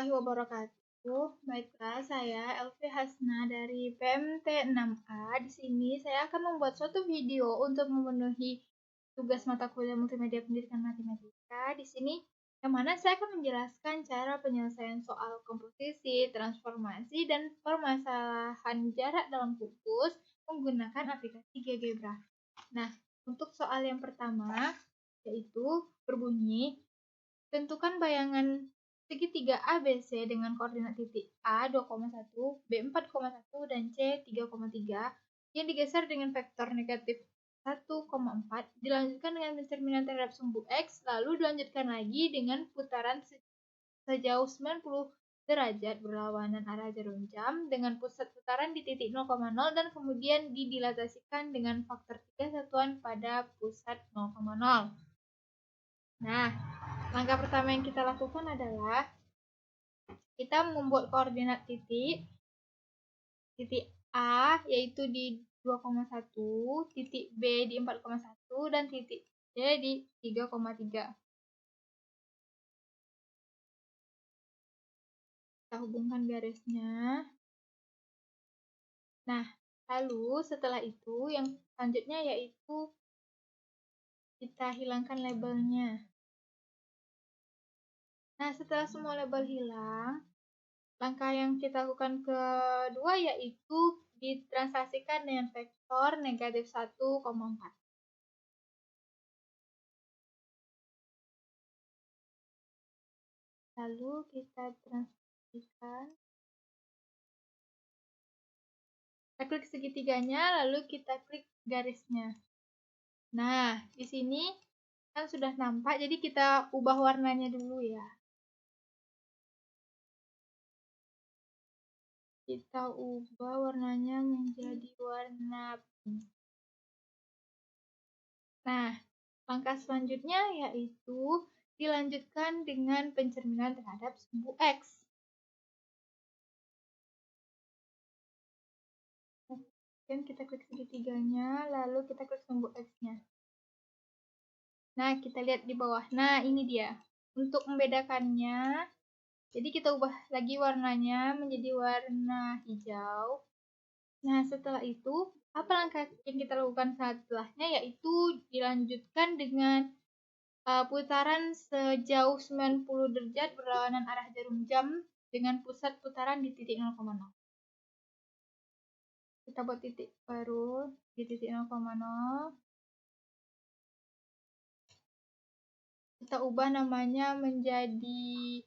warahmatullahi wabarakatuh. Baiklah, saya Elvi Hasna dari PMT 6A. Di sini saya akan membuat suatu video untuk memenuhi tugas mata kuliah Multimedia Pendidikan Matematika. Di sini yang mana saya akan menjelaskan cara penyelesaian soal komposisi, transformasi, dan permasalahan jarak dalam kubus menggunakan aplikasi GeoGebra. Nah, untuk soal yang pertama yaitu berbunyi tentukan bayangan segitiga ABC dengan koordinat titik A 2,1, B 4,1, dan C 3,3 yang digeser dengan vektor negatif 1,4 dilanjutkan dengan pencerminan terhadap sumbu X, lalu dilanjutkan lagi dengan putaran sejauh 90 derajat berlawanan arah jarum jam dengan pusat putaran di titik 0,0 dan kemudian didilatasikan dengan faktor 3 satuan pada pusat 0,0. Nah, langkah pertama yang kita lakukan adalah kita membuat koordinat titik A yaitu di 2,1, titik B di 4,1, dan titik C di 3,3. Kita hubungkan garisnya. Nah, lalu setelah itu yang selanjutnya yaitu kita hilangkan labelnya. Nah, setelah semua label hilang, langkah yang kita lakukan kedua yaitu ditranslasikan dengan vektor negatif 1,4. Lalu kita transformasikan. Kita klik segitiganya, lalu kita klik garisnya. Nah, di sini kan sudah nampak, jadi kita ubah warnanya dulu ya. Kita ubah warnanya menjadi warna pink. Nah, langkah selanjutnya yaitu dilanjutkan dengan pencerminan terhadap sumbu X. Kemudian kita klik segitiganya, lalu kita klik sumbu X-nya. Nah, kita lihat di bawah. Nah, ini dia. Untuk membedakannya, jadi kita ubah lagi warnanya menjadi warna hijau. Nah, setelah itu, apa langkah yang kita lakukan setelahnya? Yaitu dilanjutkan dengan putaran sejauh 90 derajat berlawanan arah jarum jam dengan pusat putaran di titik 0,0. Kita buat titik baru di titik 0,0. Kita ubah namanya menjadi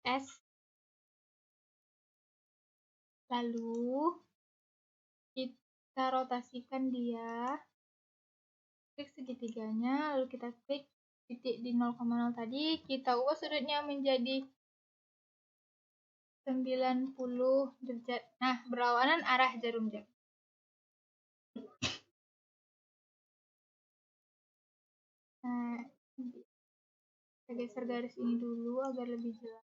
S. Lalu kita rotasikan dia. Klik segitiganya, lalu kita klik titik di 0,0 tadi, kita ubah sudutnya menjadi 90 derajat. Nah, berlawanan arah jarum jam. Nah, kita geser garis ini dulu agar lebih jelas.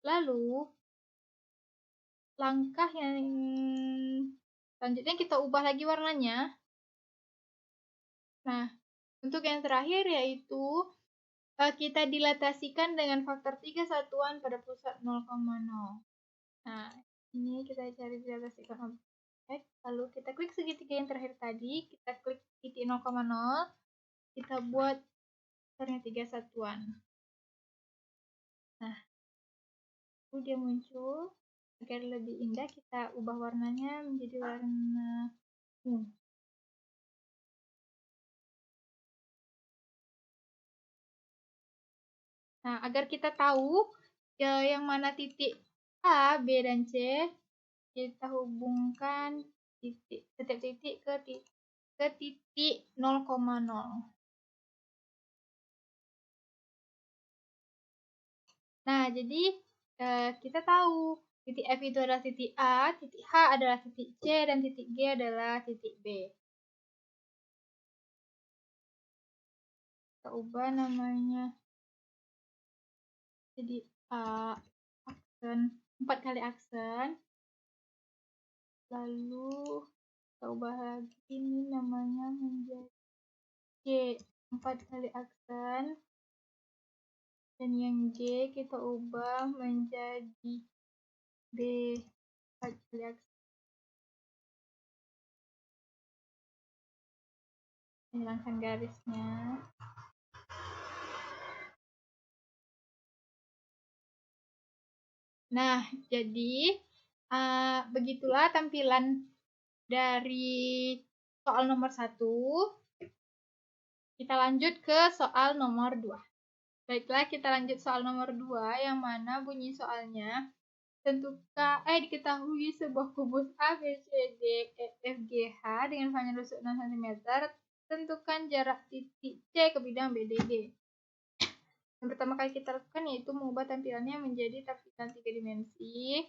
Lalu, langkah yang selanjutnya kita ubah lagi warnanya. Nah, untuk yang terakhir yaitu kita dilatasikan dengan faktor 3 satuan pada pusat 0,0. Nah, ini kita cari dilatasikan objek, lalu kita klik segitiga yang terakhir tadi, kita klik titik 0,0, kita buat faktornya 3 satuan. Nah, lalu dia muncul. Agar lebih indah, kita ubah warnanya menjadi warna ungu. Nah, agar kita tahu yang mana titik A, B, dan C, kita hubungkan setiap titik ke titik 0,0. Nah, jadi kita tahu titik F itu adalah titik A, titik H adalah titik C, dan titik G adalah titik B. Kita ubah namanya jadi A aksen, 4 kali aksen. Lalu kita ubah lagi ini namanya menjadi C, 4 kali aksen. Dan yang G kita ubah menjadi B. Hilangkan garisnya. Nah, jadi begitulah tampilan dari soal nomor 1. Kita lanjut ke soal nomor 2. Baiklah, kita lanjut soal nomor 2 yang mana bunyi soalnya. Diketahui sebuah kubus A, B, C, D, E, F, G, H dengan panjang rusuk 6 cm. Tentukan jarak titik C ke bidang B, D, G. Yang pertama kali kita lakukan yaitu mengubah tampilannya menjadi tampilan 3 dimensi.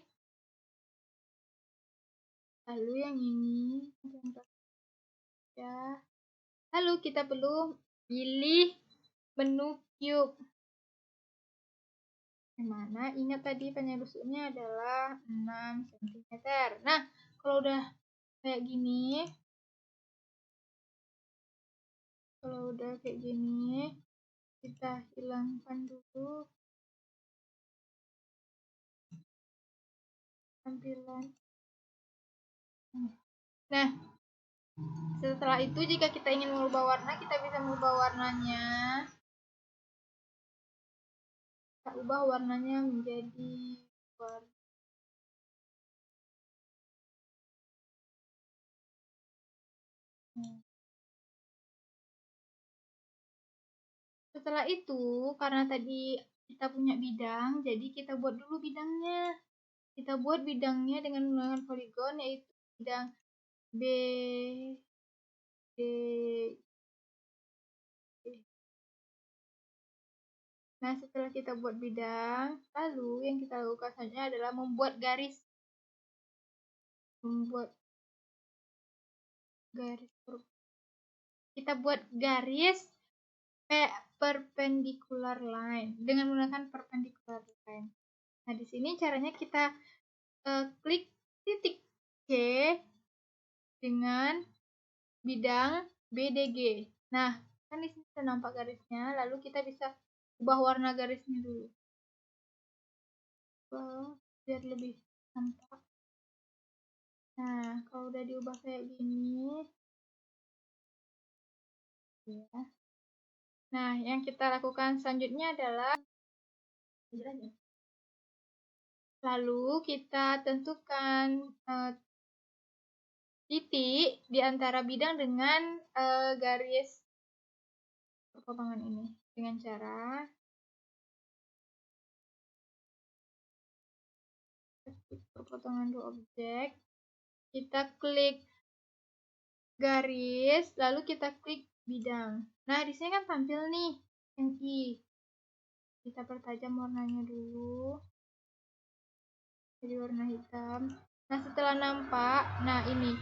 Lalu yang ini ya. Lalu kita perlu pilih menu cube. Yang mana ingat tadi panjang rusuknya adalah 6 cm. Nah, kalau udah kayak gini, kita hilangkan dulu tampilan. Nah, setelah itu jika kita ingin mengubah warna, kita bisa mengubah warnanya. Kita ubah warnanya menjadi warna Setelah itu, karena tadi kita punya bidang, jadi kita buat dulu bidangnya. Kita buat bidangnya dengan menggunakan poligon, yaitu bidang B, D, E. Nah, setelah kita buat bidang, lalu yang kita lakukan selanjutnya adalah membuat garis. Kita buat garis perpendicular line dengan menggunakan perpendicular line. Nah, di sini caranya kita klik titik C dengan bidang BDG. Nah, kan di sini sudah nampak garisnya, lalu kita bisa ubah warna garisnya dulu. Biar lebih nampak. Nah, kalau udah diubah kayak gini, ya. Nah, yang kita lakukan selanjutnya adalah lalu kita tentukan titik di antara bidang dengan garis perpotongan ini dengan cara perpotongan dua objek. Kita klik garis, lalu kita klik bidang. Nah, di sini kan tampil nih yang I. Kita pertajam warnanya dulu. Jadi warna hitam. Nah, setelah nampak, nah ini.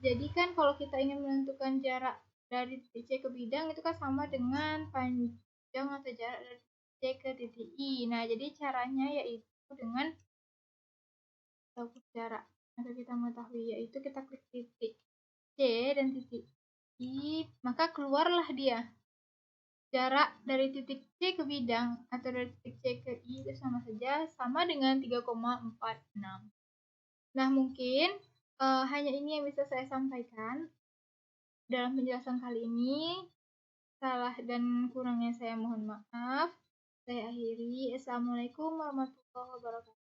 Jadi kan kalau kita ingin menentukan jarak dari titik C ke bidang itu kan sama dengan panjang atau jarak dari titik C ke titik I. Nah, jadi caranya yaitu dengan ukur jarak. Agar kita mengetahui yaitu kita klik titik C dan titik I, maka keluarlah dia. Jarak dari titik C ke bidang atau dari titik C ke I itu sama saja, sama dengan 3,46. Nah, mungkin hanya ini yang bisa saya sampaikan dalam penjelasan kali ini. Salah dan kurangnya saya mohon maaf. Saya akhiri. Assalamualaikum warahmatullahi wabarakatuh.